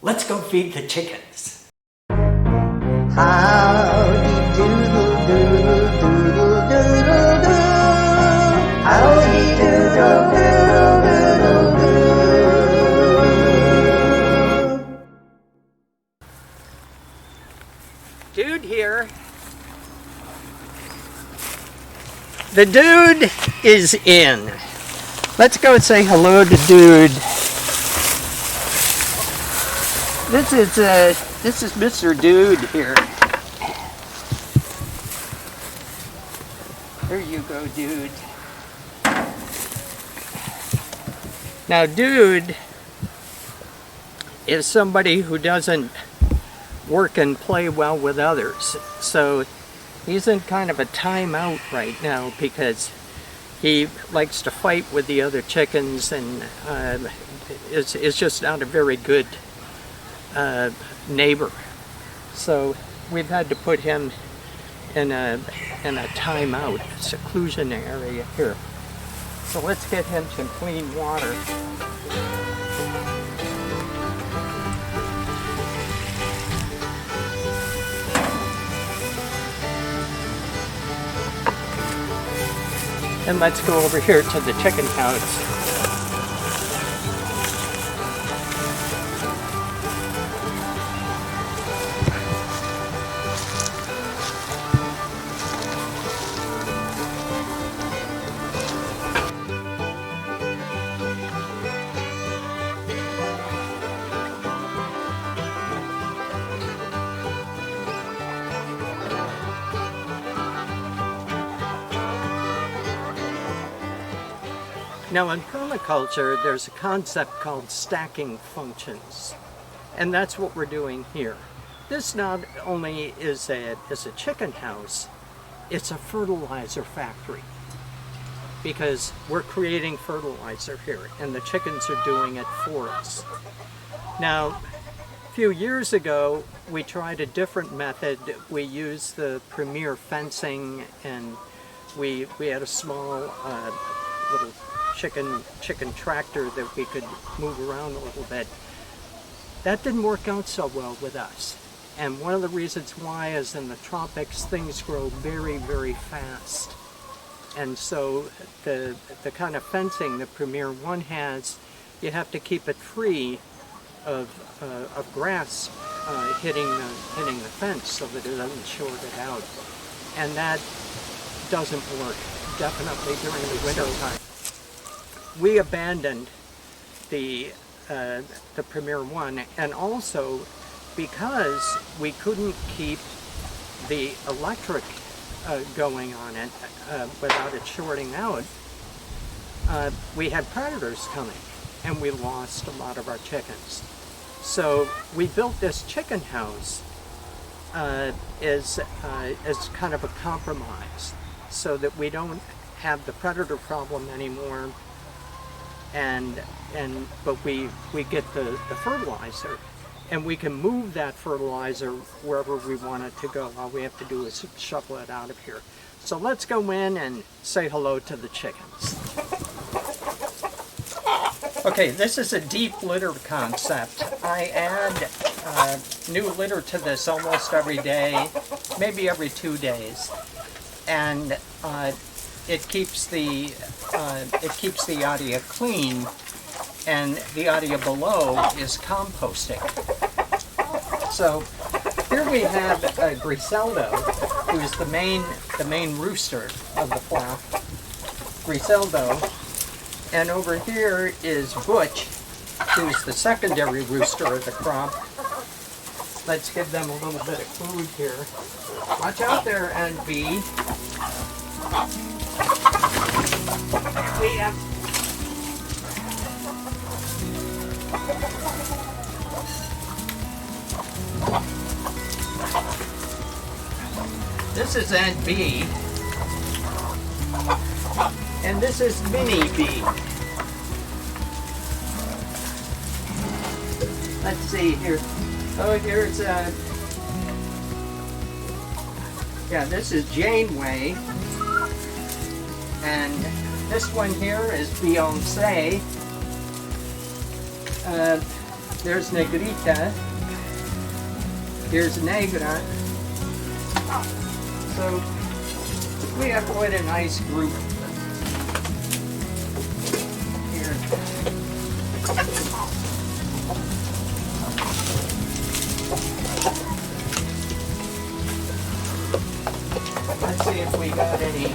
Let's go feed the chickens. Howdy doodle doodle doodle doodle doo. Howdy doodle doodle doodle doo. Dude here. The dude is in. Let's go say hello to Dude. This is Mr. Dude here. There you go, Dude. Now, Dude is somebody who doesn't work and play well with others. So he's in kind of a timeout right now because he likes to fight with the other chickens and is just not a very good neighbor. So we've had to put him in a timeout, a seclusion area here. So let's get him some clean water. And let's go over here to the chicken house. Now in permaculture, there's a concept called stacking functions, and that's what we're doing here. This not only is a chicken house, it's a fertilizer factory, because we're creating fertilizer here, and the chickens are doing it for us. Now, a few years ago, we tried a different method. We used the Premier fencing, and we had a small little chicken tractor that we could move around a little bit. That didn't work out so well with us. And one of the reasons why is in the tropics things grow very, very fast. And so the kind of fencing the Premier One has, you have to keep it free of grass hitting the fence so that it doesn't short it out. And that doesn't work, definitely during the winter time. We abandoned the Premier One, and also because we couldn't keep the electric going on it without it shorting out, we had predators coming, and we lost a lot of our chickens. So we built this chicken house as kind of a compromise, so that we don't have the predator problem anymore. But we get the fertilizer, and we can move that fertilizer wherever we want it to go. All we have to do is shovel it out of here. So let's go in and say hello to the chickens. Okay, this is a deep litter concept. I add new litter to this almost every day, maybe every 2 days, and it keeps the area clean, and the area below is composting. So here we have Griselda, who's the main rooster of the flock, Griselda, and over here is Butch, who's the secondary rooster of the crop. Let's give them a little bit of food here. Watch out there, NB. This is Aunt B, and this is Mini B. Let's see here. Oh, here's yeah, this is Janeway, and this one here is Beyonce. There's Negrita. Here's Negra. So we have quite a nice group here. Let's see if we got any.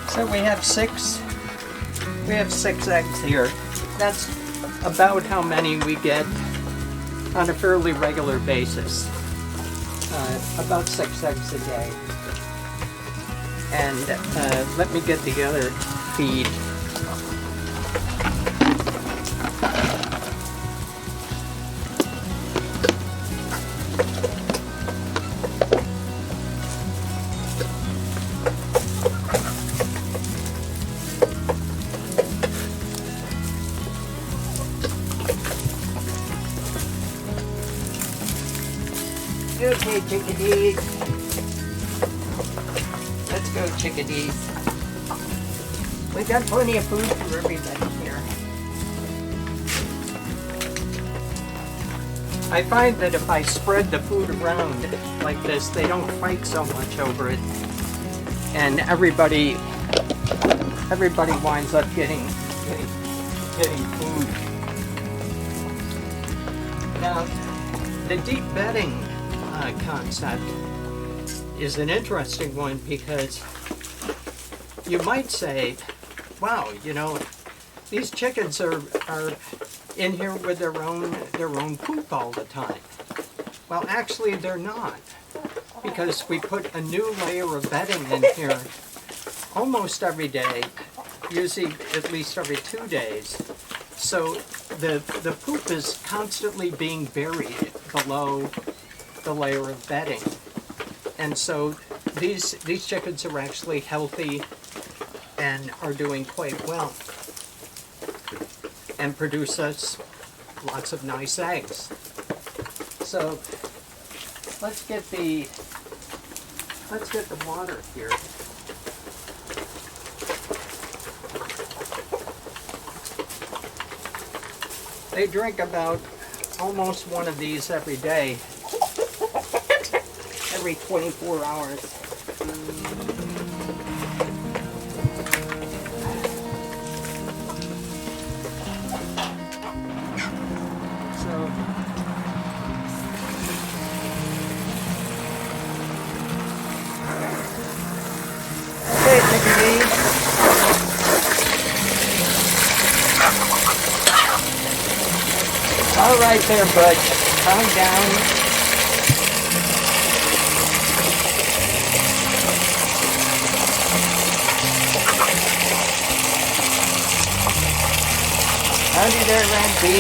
So we have six eggs here. That's about how many we get on a fairly regular basis. About 6 eggs a day. And let me get the other feed. Okay, chickadees. Let's go, chickadees. We've got plenty of food for everybody here. I find that if I spread the food around like this, they don't fight so much over it. And everybody winds up getting food. Now, the deep bedding concept is an interesting one because you might say, wow, you know, these chickens are in here with their own poop all the time. Well, actually they're not, because we put a new layer of bedding in here almost every day, usually at least every 2 days. So the poop is constantly being buried below the layer of bedding. And so these chickens are actually healthy and are doing quite well and produce us lots of nice eggs. So let's get the water here. They drink about almost one of these every day, every 24 hours. So, okay, chickadees. All right there, bud. Calm down. Howdy there, Randy.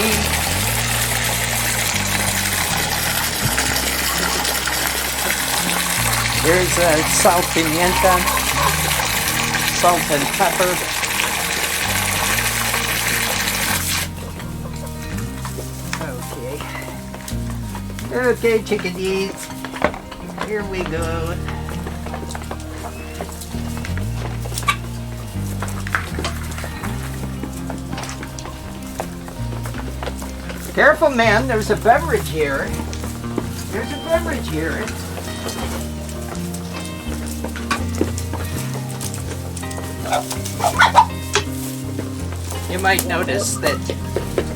Here's sal pimienta, salt and pepper. Okay, chickadees, here we go. Careful, man, there's a beverage here. There's a beverage here. You might notice that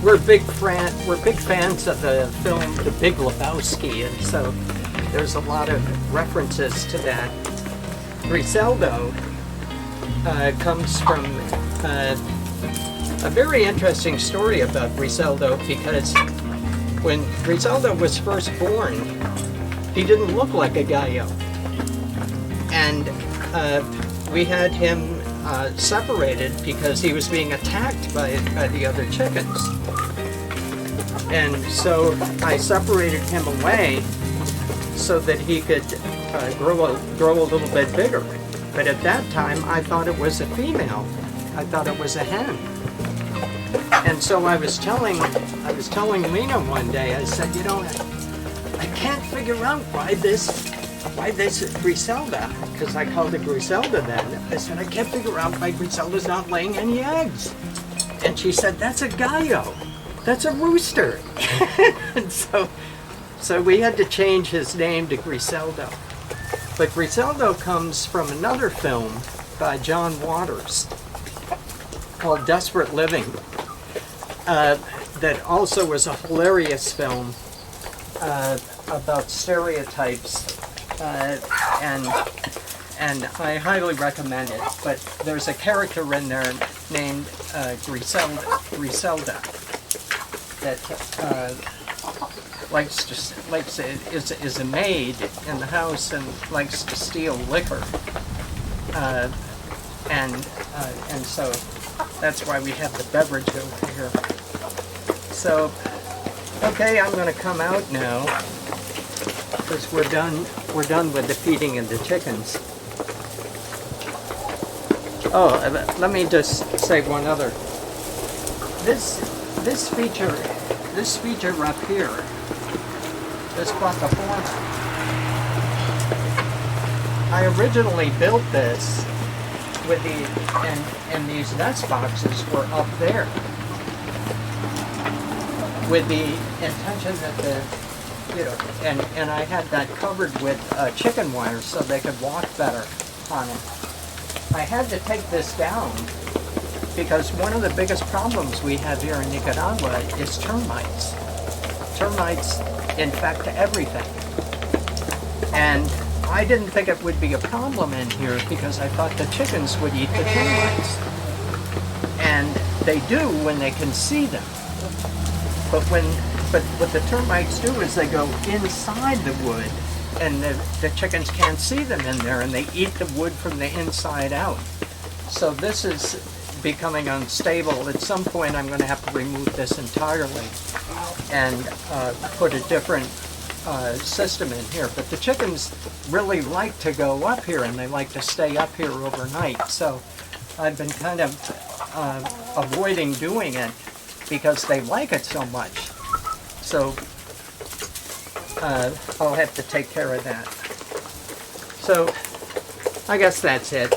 we're big fans of the film The Big Lebowski, and so there's a lot of references to that. Griseldo comes from a very interesting story about Griseldo, because when Griseldo was first born, he didn't look like a gallo, and we had him separated because he was being attacked by the other chickens. And so I separated him away so that he could grow a little bit bigger. But at that time, I thought it was a female. I thought it was a hen. And so I was telling Lena one day, I said, you know, I can't figure out why this Griselda, because I called it Griselda then, I said, I can't figure out why Griselda's not laying any eggs. And she said, that's a gallo. That's a rooster. And so we had to change his name to Griselda. But Griselda comes from another film by John Waters called Desperate Living. That also was a hilarious film about stereotypes, and I highly recommend it. But there's a character in there named Griselda that is a maid in the house and likes to steal liquor, and so that's why we have the beverage over here. So, okay, I'm going to come out now because we're done with the feeding of the chickens. Oh, let me just say one other. This feature up here, this plataforma, I originally built this with and these nest boxes were up there with the intention that and I had that covered with chicken wire so they could walk better on it. I had to take this down because one of the biggest problems we have here in Nicaragua is termites. Termites infect everything. And I didn't think it would be a problem in here because I thought the chickens would eat the termites. And they do when they can see them. But what the termites do is they go inside the wood and the chickens can't see them in there and they eat the wood from the inside out. So this is becoming unstable. At some point I'm going to have to remove this entirely and put a different system in here. But the chickens really like to go up here and they like to stay up here overnight. So I've been kind of avoiding doing it because they like it so much. So I'll have to take care of that. So I guess that's it.